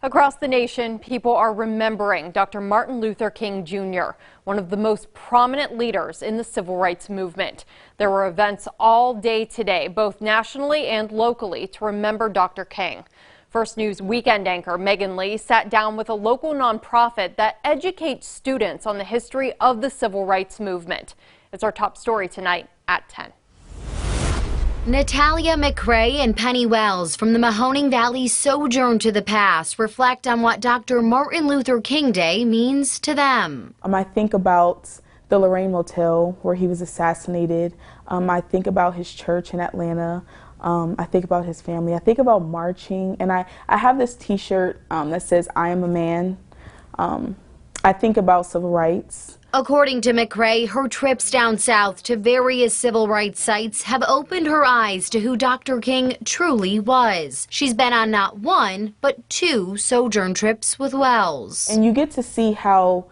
Across the nation, people are remembering Dr. Martin Luther King Jr., one of the most prominent leaders in the civil rights movement. There were events all day today, both nationally and locally, to remember Dr. King. First News weekend anchor Megan Lee sat down with a local nonprofit that educates students on the history of the civil rights movement. It's our top story tonight at 10. Natalia, McRae, and Penny Wells from the Mahoning Valley Sojourn to the past reflect on what Dr. Martin Luther King Day means to them. I think about the Lorraine Motel where he was assassinated. I think about his church in Atlanta. I think about his family. I think about marching, and I have this t-shirt that says, "I am a man." I think about civil rights. According to McRae, her trips down south to various civil rights sites have opened her eyes to who Dr. King truly was. She's been on not one, but two Sojourn trips with Wells. And you get to see how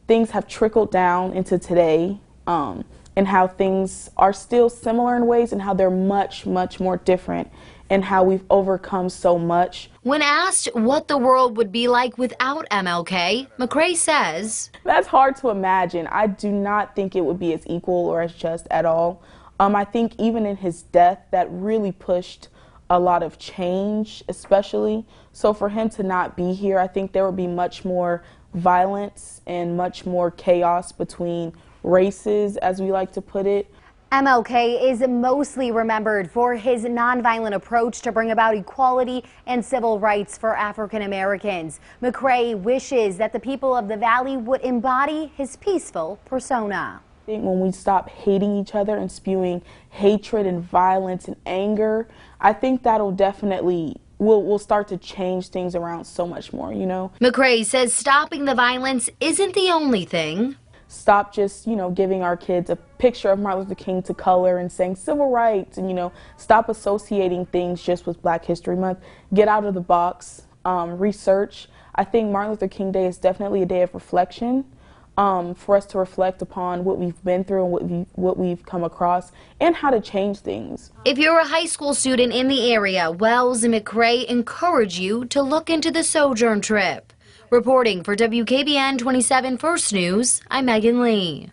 things have trickled down into today, and how things are still similar in ways and how they're much, much more different, and how we've overcome so much. When asked what the world would be like without MLK, McRae says, "That's hard to imagine. I do not think it would be as equal or as just at all. I think even in his death, that really pushed a lot of change, especially. So for him to not be here, I think there would be much more violence and much more chaos between races, as we like to put it." MLK is mostly remembered for his nonviolent approach to bring about equality and civil rights for African Americans. McRae wishes that the people of the Valley would embody his peaceful persona. I think when we stop hating each other and spewing hatred and violence and anger, I think that'll definitely we'll start to change things around so much more, you know. McRae says stopping the violence isn't the only thing. Stop just, giving our kids a picture of Martin Luther King to color and saying civil rights, and, stop associating things just with Black History Month. Get out of the box, research. I think Martin Luther King Day is definitely a day of reflection, for us to reflect upon what we've been through and what we've come across and how to change things. If you're a high school student in the area, Wells and McRae encourage you to look into the Sojourn trip. Reporting for WKBN 27 First News, I'm Megan Lee.